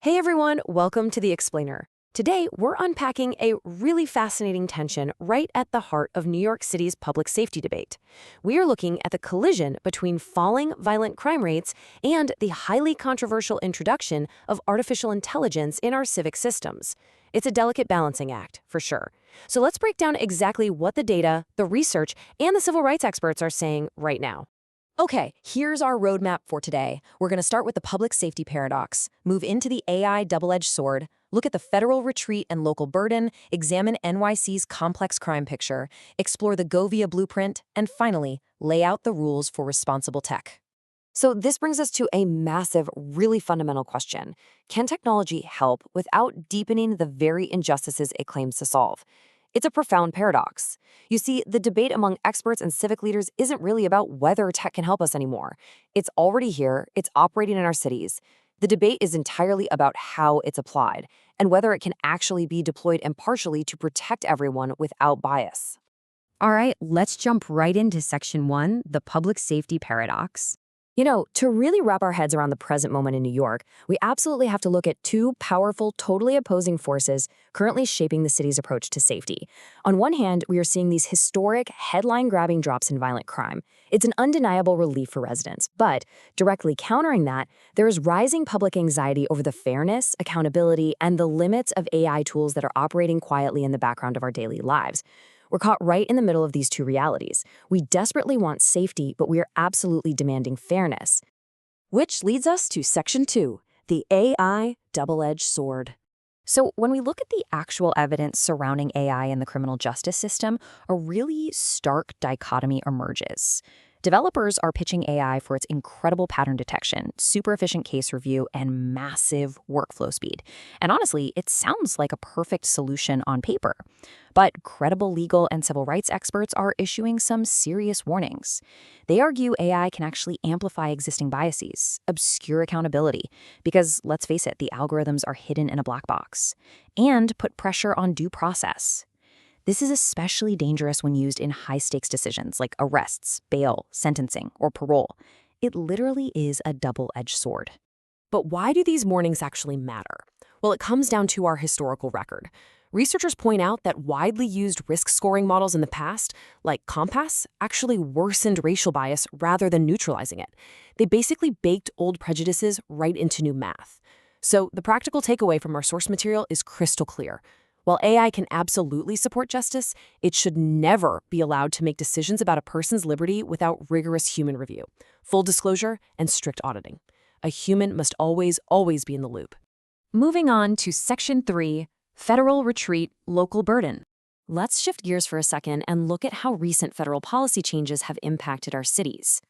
Hey everyone, welcome to The Explainer. Today, we're unpacking a really fascinating tension right at the heart of New York City's public safety debate. We are looking at the collision between falling violent crime rates and the highly controversial introduction of artificial intelligence in our civic systems. It's a delicate balancing act, for sure. So let's break down exactly what the data, the research, and the civil rights experts are saying right now. Okay, here's our roadmap for today. We're going to start with the public safety paradox, move into the AI double-edged sword, look at the federal retreat and local burden, examine NYC's complex crime picture, explore the GoVia blueprint, and finally, lay out the rules for responsible tech. So this brings us to a massive, really fundamental question. Can technology help without deepening the very injustices it claims to solve? It's a profound paradox. You see, the debate among experts and civic leaders isn't really about whether tech can help us anymore. It's already here, it's operating in our cities. The debate is entirely about how it's applied and whether it can actually be deployed impartially to protect everyone without bias. All right, let's jump right into Section 1, the public safety paradox. To really wrap our heads around the present moment in New York, we absolutely have to look at two powerful, totally opposing forces currently shaping the city's approach to safety. On one hand, we are seeing these historic, headline-grabbing drops in violent crime. It's an undeniable relief for residents. But directly countering that, there is rising public anxiety over the fairness, accountability, and the limits of AI tools that are operating quietly in the background of our daily lives. We're caught right in the middle of these two realities. We desperately want safety, but we are absolutely demanding fairness. Which leads us to Section 2, the AI double-edged sword. So when we look at the actual evidence surrounding AI in the criminal justice system, a really stark dichotomy emerges. Developers are pitching AI for its incredible pattern detection, super efficient case review, and massive workflow speed. And honestly, it sounds like a perfect solution on paper. But credible legal and civil rights experts are issuing some serious warnings. They argue AI can actually amplify existing biases, obscure accountability, because let's face it, the algorithms are hidden in a black box, and put pressure on due process. This is especially dangerous when used in high-stakes decisions like arrests, bail, sentencing, or parole. It literally is a double-edged sword. But why do these warnings actually matter? Well, it comes down to our historical record. Researchers point out that widely used risk-scoring models in the past, like COMPAS, actually worsened racial bias rather than neutralizing it. They basically baked old prejudices right into new math. So the practical takeaway from our source material is crystal clear. While AI can absolutely support justice, it should never be allowed to make decisions about a person's liberty without rigorous human review, full disclosure, and strict auditing. A human must always be in the loop. Moving on to Section 3, federal retreat, local burden. Let's shift gears for a second and look at how recent federal policy changes have impacted our cities.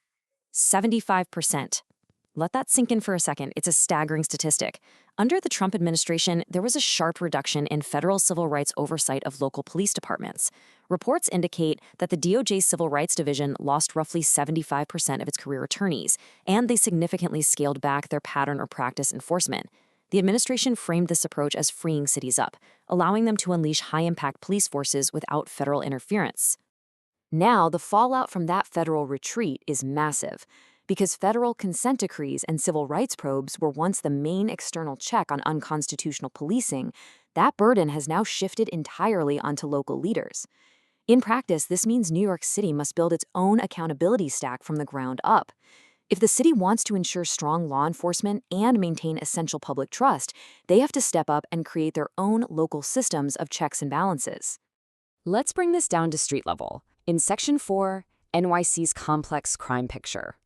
75%. Let that sink in for a second. It's a staggering statistic. Under the Trump administration, there was a sharp reduction in federal civil rights oversight of local police departments. Reports indicate that the DOJ's Civil Rights Division lost roughly 75% of its career attorneys, and they significantly scaled back their pattern or practice enforcement. The administration framed this approach as freeing cities up, allowing them to unleash high-impact police forces without federal interference. Now, the fallout from that federal retreat is massive. Because federal consent decrees and civil rights probes were once the main external check on unconstitutional policing, that burden has now shifted entirely onto local leaders. In practice, this means New York City must build its own accountability stack from the ground up. If the city wants to ensure strong law enforcement and maintain essential public trust, they have to step up and create their own local systems of checks and balances. Let's bring this down to street level. In Section 4, NYC's complex crime picture.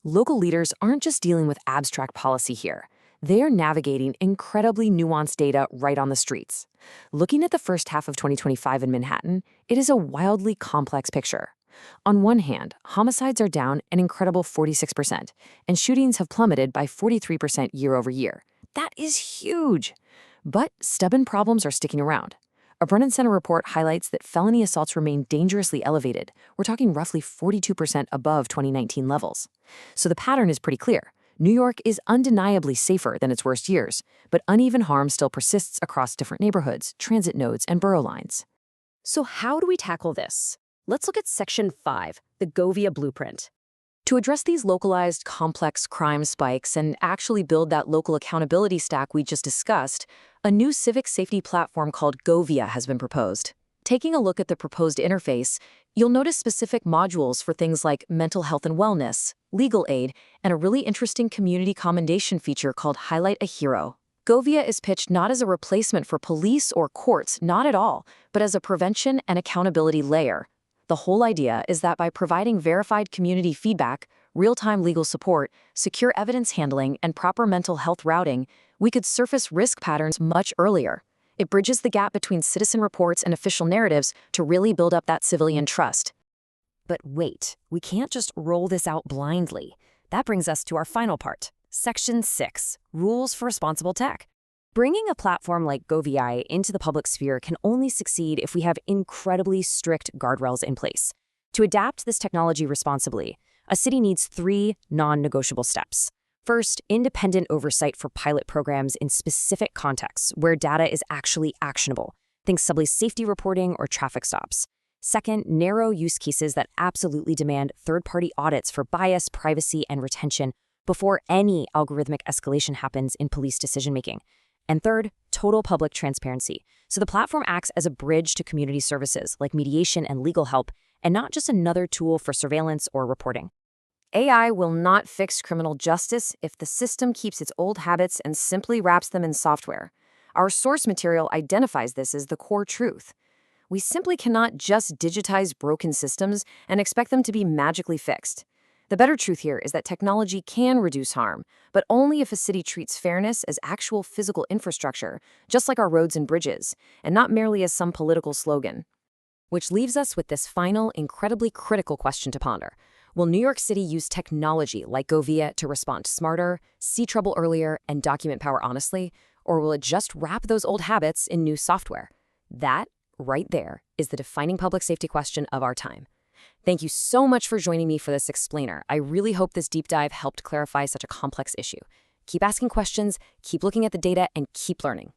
Local leaders aren't just dealing with abstract policy here. They're navigating incredibly nuanced data right on the streets. Looking at the first half of 2025 in Manhattan, it is a wildly complex picture. On one hand, homicides are down an incredible 46%, and shootings have plummeted by 43% year over year. That is huge! But stubborn problems are sticking around. A Brennan Center report highlights that felony assaults remain dangerously elevated. We're talking roughly 42% above 2019 levels. So the pattern is pretty clear. New York is undeniably safer than its worst years, but uneven harm still persists across different neighborhoods, transit nodes, and borough lines. So how do we tackle this? Let's look at Section 5, the GoVia blueprint. To address these localized, complex crime spikes and actually build that local accountability stack we just discussed, a new civic safety platform called GoVia has been proposed. Taking a look at the proposed interface, you'll notice specific modules for things like mental health and wellness, legal aid, and a really interesting community commendation feature called Highlight a Hero. GoVia is pitched not as a replacement for police or courts, not at all, but as a prevention and accountability layer. The whole idea is that by providing verified community feedback, real-time legal support, secure evidence handling, and proper mental health routing, we could surface risk patterns much earlier. It bridges the gap between citizen reports and official narratives to really build up that civilian trust. But wait, we can't just roll this out blindly. That brings us to our final part, Section 6, Rules for Responsible Tech. Bringing a platform like GoVia into the public sphere can only succeed if we have incredibly strict guardrails in place. To adapt this technology responsibly, a city needs 3 non-negotiable steps. First, independent oversight for pilot programs in specific contexts where data is actually actionable. Think subway safety reporting or traffic stops. Second, narrow use cases that absolutely demand third-party audits for bias, privacy, and retention before any algorithmic escalation happens in police decision-making. And third, total public transparency. So the platform acts as a bridge to community services like mediation and legal help, and not just another tool for surveillance or reporting. AI will not fix criminal justice if the system keeps its old habits and simply wraps them in software. Our source material identifies this as the core truth. We simply cannot just digitize broken systems and expect them to be magically fixed. The better truth here is that technology can reduce harm, but only if a city treats fairness as actual physical infrastructure, just like our roads and bridges, and not merely as some political slogan. Which leaves us with this final, incredibly critical question to ponder. Will New York City use technology like GoVia to respond smarter, see trouble earlier, and document power honestly? Or will it just wrap those old habits in new software? That, right there, is the defining public safety question of our time. Thank you so much for joining me for this explainer. I really hope this deep dive helped clarify such a complex issue. Keep asking questions, keep looking at the data, and keep learning.